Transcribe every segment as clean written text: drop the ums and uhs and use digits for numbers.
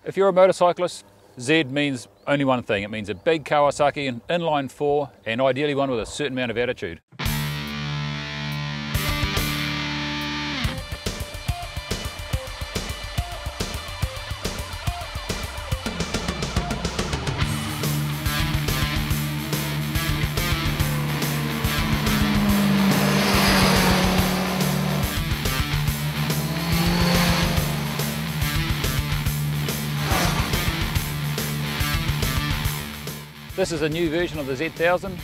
If you're a motorcyclist, Z means only one thing. It means a big Kawasaki, an inline 4, and ideally one with a certain amount of attitude. This is a new version of the Z1000.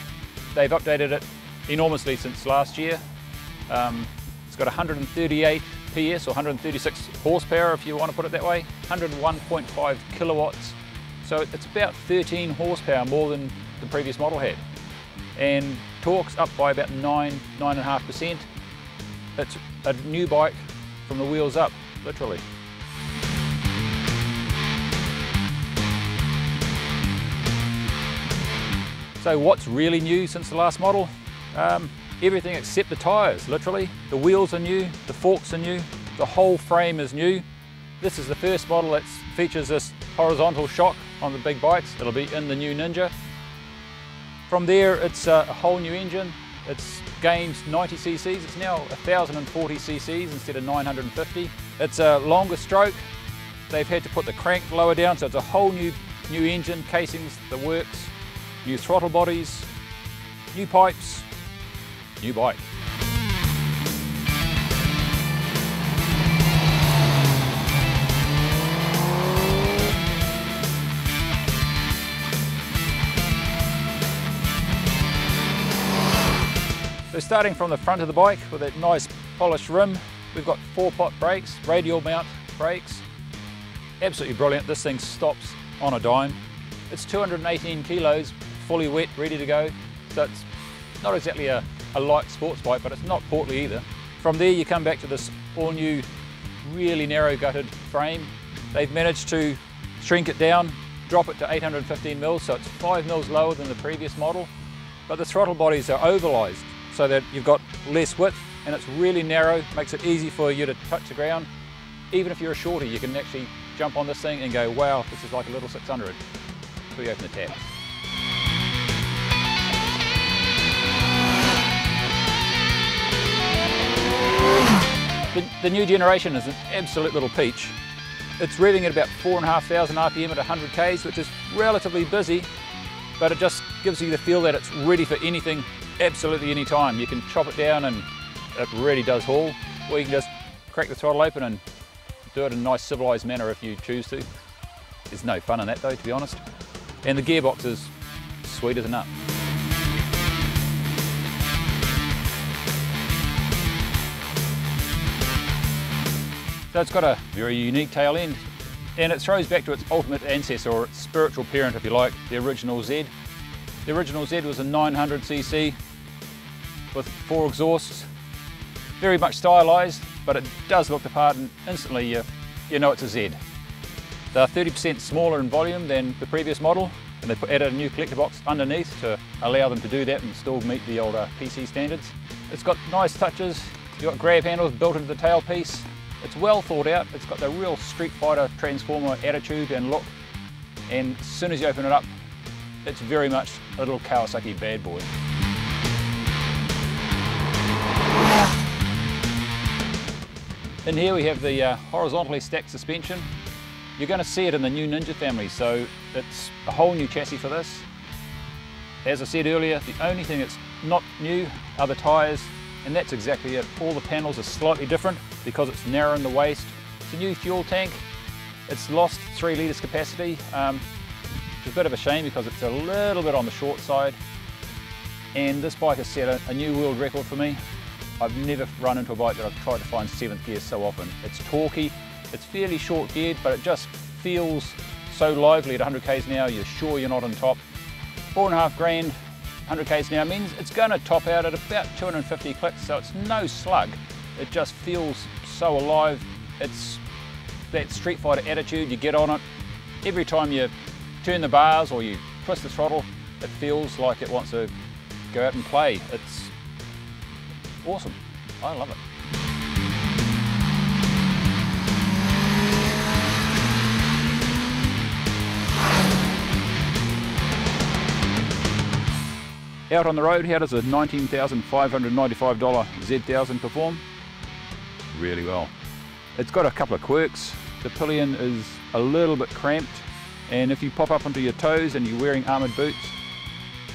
They've updated it enormously since last year. It's got 138 PS or 136 horsepower if you want to put it that way, 101.5 kilowatts. So it's about 13 horsepower more than the previous model had. And torque's up by about 9.5%. It's a new bike from the wheels up, literally. So what's really new since the last model? Everything except the tyres, literally. The wheels are new, the forks are new, the whole frame is new. This is the first model that features this horizontal shock on the big bikes. It'll be in the new Ninja. From there, it's a whole new engine. It's gained 90 cc's. It's now 1040 cc's instead of 950. It's a longer stroke. They've had to put the crank lower down, so it's a whole new engine, casings, the works. New throttle bodies, new pipes, new bike. So starting from the front of the bike with that nice polished rim, we've got 4-pot brakes, radial mount brakes. Absolutely brilliant. This thing stops on a dime. It's 218 kilos, fully wet, ready to go. So it's not exactly a light sports bike, but it's not portly either. From there you come back to this all new, really narrow gutted frame. They've managed to shrink it down, drop it to 815 mils, so it's 5 mils lower than the previous model. But the throttle bodies are ovalized, so that you've got less width, and it's really narrow, makes it easy for you to touch the ground. Even if you're a shorty, you can actually jump on this thing and go, wow, this is like a little 600. Until you open the tap. The new generation is an absolute little peach. It's revving at about 4,500 RPM at 100 Ks, which is relatively busy, but it just gives you the feel that it's ready for anything, absolutely any time. You can chop it down and it really does haul, or you can just crack the throttle open and do it in a nice civilised manner if you choose to. There's no fun in that though, to be honest. And the gearbox is sweet as a nut. So it's got a very unique tail end, and it throws back to its ultimate ancestor, or its spiritual parent if you like, the original Z. The original Z was a 900cc with 4 exhausts, very much stylised, but it does look the part and instantly you know it's a Z. They're 30% smaller in volume than the previous model, and they added a new collector box underneath to allow them to do that and still meet the older PC standards. It's got nice touches, you've got grab handles built into the tailpiece. It's well thought out, it's got the real Street Fighter Transformer attitude and look, and as soon as you open it up, it's very much a little Kawasaki bad boy. In here we have the horizontally stacked suspension. You're going to see it in the new Ninja family, so it's a whole new chassis for this. As I said earlier, the only thing that's not new are the tyres, and that's exactly it. All the panels are slightly different because it's narrow in the waist. It's a new fuel tank. It's lost 3 litres capacity, which is a bit of a shame because it's a little bit on the short side. And this bike has set a new world record for me. I've never run into a bike that I've tried to find 7th gear so often. It's torquey, it's fairly short geared, but it just feels so lively at 100 k's an hour, you're sure you're not on top. 4.5 grand, 100 k's an hour means it's going to top out at about 250 clicks, so it's no slug. It just feels so alive. It's that Street Fighter attitude, you get on it. Every time you turn the bars or you twist the throttle, it feels like it wants to go out and play. It's awesome. I love it. Out on the road, how does a $19,595 Z1000 perform? Really well. It's got a couple of quirks. The pillion is a little bit cramped, and if you pop up onto your toes and you're wearing armoured boots,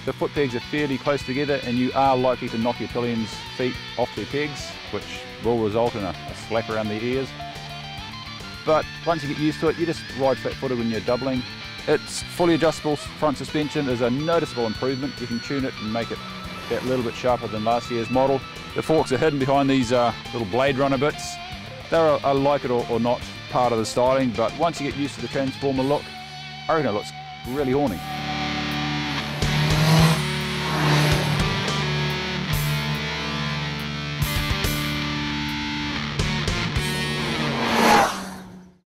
the foot pegs are fairly close together and you are likely to knock your pillion's feet off their pegs, which will result in a slap around the ears. But once you get used to it, you just ride flat-footed when you're doubling. Its fully adjustable front suspension is a noticeable improvement. You can tune it and make it that little bit sharper than last year's model. The forks are hidden behind these little Blade Runner bits. They're a like it or not part of the styling, but once you get used to the Transformer look, I reckon it looks really horny.